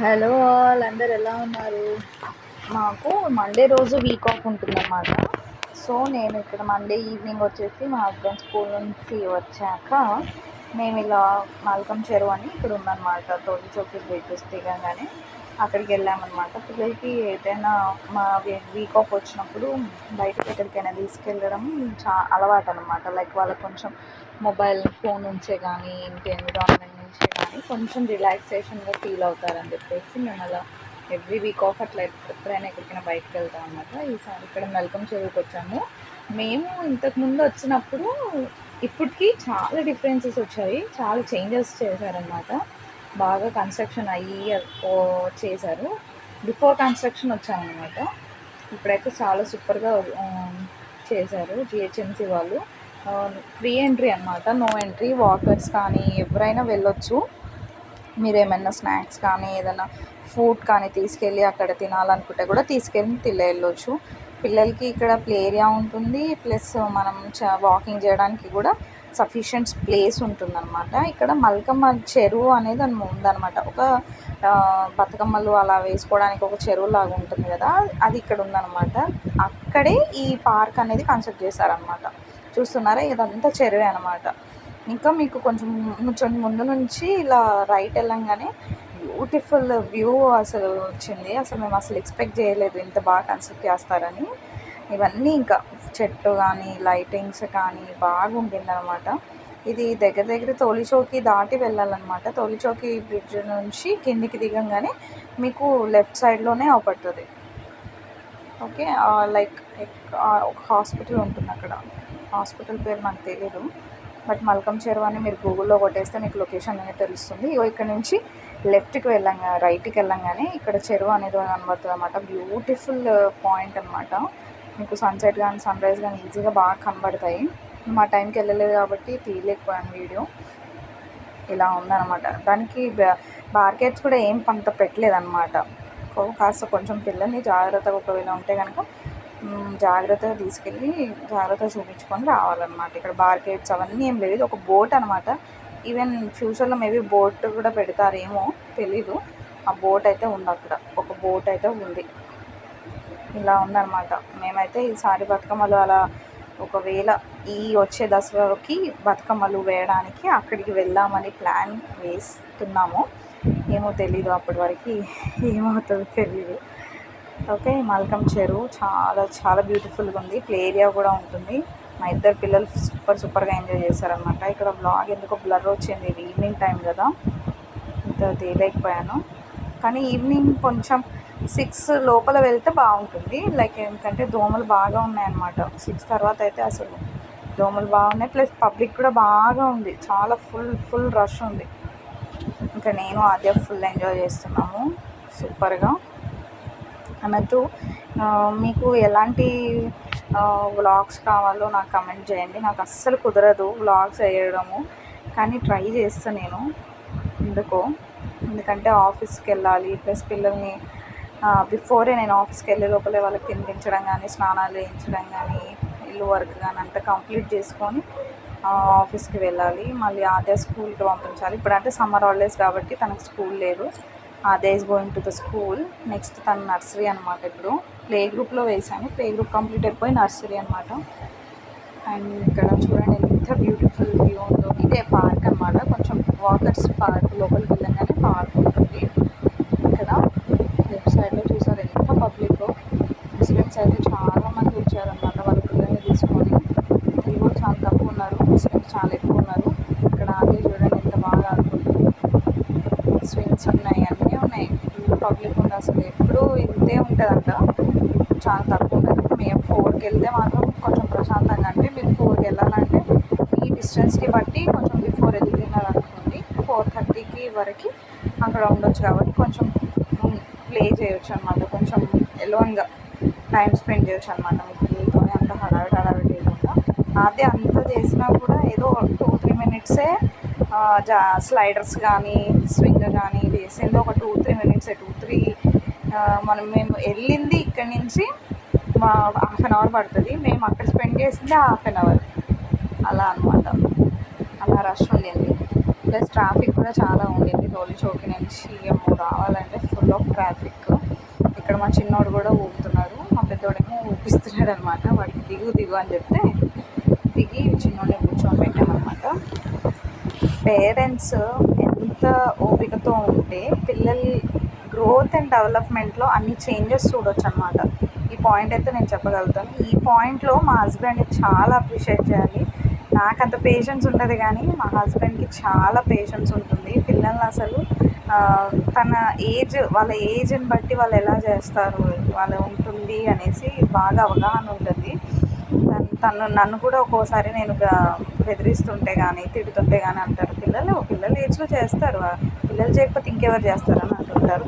Hello all, అందరు ఎలా ఉన్నారు? మాకు మండే రోజు వీక్ ఆఫ్ ఉంటుందన్నమాట. సో నేను ఇక్కడ మండే ఈవినింగ్ వచ్చేసి మా హస్బెండ్ స్కూల్ నుంచి వచ్చాక మేము ఇలా మల్కం చెరువు అని ఇక్కడ ఉందన్నమాట. తోటి చోకి బ్రిడ్జెస్ దిగంగానే అక్కడికి వెళ్ళామన్నమాట. పిల్లలకి ఏదైనా మా వీక్ ఆఫ్ వచ్చినప్పుడు బయటకు ఎక్కడికైనా తీసుకెళ్ళడం అలవాటు అనమాట. లైక్ వాళ్ళకి కొంచెం మొబైల్ ఫోన్ నుంచే కానీ ఇంటి ఎన్విరాన్మెంట్ నుంచే కానీ కొంచెం రిలాక్సేషన్గా ఫీల్ అవుతారని చెప్పేసి మేము అలా ఎవ్రీ వీక్ ఆఫ్ అట్లా ఎప్పుడైనా ఎక్కడికైనా బయటకు వెళ్తాం అనమాట. ఈసారి ఇక్కడ మల్కం చెరువుకి వచ్చాము. మేము ఇంతకుముందు వచ్చినప్పుడు ఇప్పటికీ చాలా డిఫరెన్సెస్ వచ్చాయి, చాలా చేంజెస్ చేశారనమాట. బాగా కన్స్ట్రక్షన్ అయ్యి చేశారు. బిఫోర్ కన్స్ట్రక్షన్ వచ్చామన్నమాట. ఇప్పుడైతే చాలా సూపర్గా చేశారు జిహెచ్ఎంసీ వాళ్ళు. ఫ్రీ ఎంట్రీ అనమాట, నో ఎంట్రీ. వాకర్స్ కానీ ఎవరైనా వెళ్ళొచ్చు. మీరు ఏమైనా స్నాక్స్ కానీ ఏదైనా ఫుడ్ కానీ తీసుకెళ్ళి అక్కడ తినాలనుకుంటే కూడా తీసుకెళ్ళి వెళ్ళొచ్చు. పిల్లలకి ఇక్కడ ప్లే ఏరియా ఉంటుంది, ప్లస్ మనం వాకింగ్ చేయడానికి కూడా సఫిషియెంట్ ప్లేస్ ఉంటుందన్నమాట. ఇక్కడ మల్కమ్మ చెరువు అనేది ఉందన్నమాట. ఒక బతుకమ్మలు అలా వేసుకోవడానికి ఒక చెరువు లాగా ఉంటుంది కదా, అది ఇక్కడ ఉందన్నమాట. అక్కడే ఈ పార్క్ అనేది కన్స్ట్రక్ట్ చేశారనమాట. చూస్తున్నారా, ఇదంతా చెరువే అనమాట. ఇంకా మీకు కొంచెం ముందు నుంచి ఇలా రైట్ వెళ్ళంగానే బ్యూటిఫుల్ వ్యూ అసలు వచ్చింది. అసలు మేము అసలు ఎక్స్పెక్ట్ చేయలేదు ఇంత బాగా కన్స్ట్రక్ట్ చేస్తారని. ఇవన్నీ ఇంకా చెట్లు కానీ లైటింగ్స్ కానీ బాగుంటుంది అనమాట. ఇది దగ్గర తోలిచౌకి దాటి వెళ్ళాలన్నమాట. తోలిచౌకి బ్రిడ్జ్ నుంచి కిందికి దిగంగానే మీకు లెఫ్ట్ సైడ్లోనే అవుపడుతుంది. ఓకే, లైక్ ఒక హాస్పిటల్ ఉంటుంది అక్కడ. హాస్పిటల్ పేరు నాకు తెలీదు, బట్ మల్కం చెరువు అని మీరు గూగుల్లో కొట్టేస్తే మీకు లొకేషన్ అనేది తెలుస్తుంది. ఇక్కడ నుంచి లెఫ్ట్కి రైట్కి వెళ్ళంగానే ఇక్కడ చెరువు అనేది కనబడుతుంది అనమాట. బ్యూటిఫుల్ పాయింట్ అనమాట. మీకు సన్సెట్ కానీ సన్ రైజ్ కానీ ఈజీగా బాగా కనబడతాయి. మా టైంకి వెళ్ళలేదు కాబట్టి తీయలేకపోయాను వీడియో. ఇలా ఉందన్నమాట. దానికి బార్కెట్స్ కూడా ఏం పంత పెట్టలేదన్నమాట. కాస్త కొంచెం పిల్లల్ని జాగ్రత్తగా ఒకవేళ ఉంటే కనుక జాగ్రత్తగా తీసుకెళ్ళి జాగ్రత్తగా చూపించుకొని రావాలన్నమాట. ఇక్కడ బార్కెట్స్ అవన్నీ ఏం లేదు. ఒక బోట్ అనమాట. ఈవెన్ ఫ్యూచర్లో మేబీ బోట్ కూడా పెడతారేమో తెలీదు. ఆ బోట్ అయితే ఉంది అక్కడ, ఒక బోట్ అయితే ఉంది. ఇలా ఉందన్నమాట. మేమైతే ఈసారి బతుకమ్మలు అలా ఒకవేళ ఈ వచ్చే దసరాకి బతుకమ్మలు వేయడానికి అక్కడికి వెళ్దామని ప్లాన్ వేస్తున్నాము. ఏమో తెలీదు, అప్పటి వరకు ఏమవుతుందో తెలీదు. ఓకే, మల్కం చెరువు చాలా చాలా బ్యూటిఫుల్గా ఉంది. ప్లే ఏరియా కూడా ఉంటుంది. మా ఇద్దరు పిల్లలు సూపర్గా ఎంజాయ్ చేశారనమాట. ఇక్కడ బ్లాగ్ ఎందుకో బ్లర్ వచ్చింది, ఇది ఈవినింగ్ టైం కదా, ఇంత తీయలేకపోయాను. కానీ ఈవినింగ్ కొంచెం 6 లోపల వెళ్తే బాగుంటుంది. లైక్ ఎందుకంటే దోమలు బాగా ఉన్నాయన్నమాట. 6 తర్వాత అయితే అసలు దోమలు బాగున్నాయి, ప్లస్ పబ్లిక్ కూడా బాగా ఉంది. చాలా ఫుల్ రష్ ఉంది. ఇంకా నేను అదే ఫుల్ ఎంజాయ్ చేస్తున్నాము సూపర్గా. అన్నట్టు మీకు ఎలాంటి వ్లాగ్స్ కావాలో నాకు కమెంట్ చేయండి. నాకు అస్సలు కుదరదు వ్లాగ్స్ వేయడము, కానీ ట్రై చేస్తాను నేను. ఎందుకంటే ఆఫీస్కి వెళ్ళాలి, ప్లస్ పిల్లల్ని బిఫోరే నేను ఆఫీస్కి వెళ్ళే లోపలే వాళ్ళకి తినిపించడం కానీ స్నానాలు వేయించడం కానీ ఇల్లు వర్క్ కానీ అంతా కంప్లీట్ చేసుకొని ఆఫీస్కి వెళ్ళాలి. మళ్ళీ అదే స్కూల్కి పంపించాలి. ఇప్పుడంటే సమ్మర్ హాలిడేస్ కాబట్టి తనకు స్కూల్ లేదు. అదే is going to the school. Next తను నర్సరీ అనమాట. ఇప్పుడు ప్లే గ్రూప్లో వేసాను. ప్లే గ్రూప్ కంప్లీట్ అయిపోయి నర్సరీ అనమాట. అండ్ ఇక్కడ చూడండి ఎంత బ్యూటిఫుల్ వ్యూ ఉందో. ఇదే పార్క్ అనమాట. కొంచెం వాకర్స్ పార్క్ లోపలికి వెళ్ళగానే పార్క్ ఉంటుంది. ఇక్కడ లెఫ్ట్ సైడ్లో చూసారు ఎంత పబ్లిక్. ముస్లిమ్స్ అయితే చాలామంది వచ్చారనమాట వాళ్ళ పిల్లల్ని తీసుకొని. తెలుగు చాలా తక్కువ ఉన్నారు, ముస్లిమ్స్ చాలా ఎక్కువ ఉన్నారు. ఇక్కడ అదే చూడండి ఎంత బాగా ఆడుకుంటుంది. స్విమ్స్ ఉన్నాయి, అన్నీ ఉన్నాయి. ఫుల్ పబ్లిక్ ఉంది. అసలు ఎప్పుడూ ఇంతే ఉంటుందంట, చాలా తక్కువ ఉంటుంది. మేము 4కి వెళ్తే మాత్రం కొంచెం ప్రశాంతంగా, అంటే మీరు 4కి వెళ్ళాలంటే ఈ డిస్టెన్స్కి బట్టి కొంచెం బిఫోర్ వెళ్ళినారనుకోండి 4:30కి వరకు అక్కడ ఉండొచ్చు. కాబట్టి కొంచెం ప్లే చేయొచ్చు అనమాట. కొంచెం ఎలోన్గా టైం స్పెండ్ చేయొచ్చు అనమాట. మీ పిల్లలతో అంత హడావిడి లేకుండా. అదే అంత చేసినా కూడా ఏదో 2-3 మినిట్సే స్లైడర్స్ కానీ స్వింగ్ కానీ వేసింది. ఒక 2-3 మినిట్సే. 2-3 మేము వెళ్ళింది ఇక్కడి నుంచి 1/2 అవర్ పడుతుంది. మేము అక్కడ స్పెండ్ చేసింది 1/2 అవర్. అలా అనమాట. అలా రష్ ఉండింది. ప్లస్ ట్రాఫిక్ కూడా చాలా ఉండింది. తోలి చౌకి నుంచి రావాలంటే ట్రాఫిక్. ఇక్కడ మా చిన్నోడు కూడా ఊపుతున్నాడు, మా పెద్దోడేమో ఊపిస్తున్నాడు అనమాట. వాడికి దిగు దిగు అని చెప్తే దిగి చిన్నోడిని కూర్చొని పెట్టామన్నమాట. పేరెంట్స్ ఎంత ఓపికతో ఉంటే పిల్లల గ్రోత్ అండ్ డెవలప్మెంట్లో అన్ని చేంజెస్ చూడొచ్చు అనమాట. ఈ పాయింట్ అయితే నేను చెప్పగలుగుతాను. ఈ పాయింట్లో మా హస్బెండ్ని చాలా అప్రిషియేట్ చేయాలి. నాకు అంత పేషెన్స్ ఉండదు కానీ మా హస్బెండ్కి చాలా పేషెన్స్ ఉంటుంది. పిల్లల్ని అసలు తన వాళ్ళ ఏజ్ని బట్టి వాళ్ళు ఎలా చేస్తారు వాళ్ళు ఉంటుంది అనేసి బాగా అవగాహన ఉంటుంది. నన్ను కూడా ఒక్కోసారి నేను బెదిరిస్తుంటే కానీ తిడుతుంటే కానీ అంటారు, పిల్లలు ఏజ్లో చేస్తారు, పిల్లలు చేయకపోతే ఇంకెవరు చేస్తారని అంటుంటారు.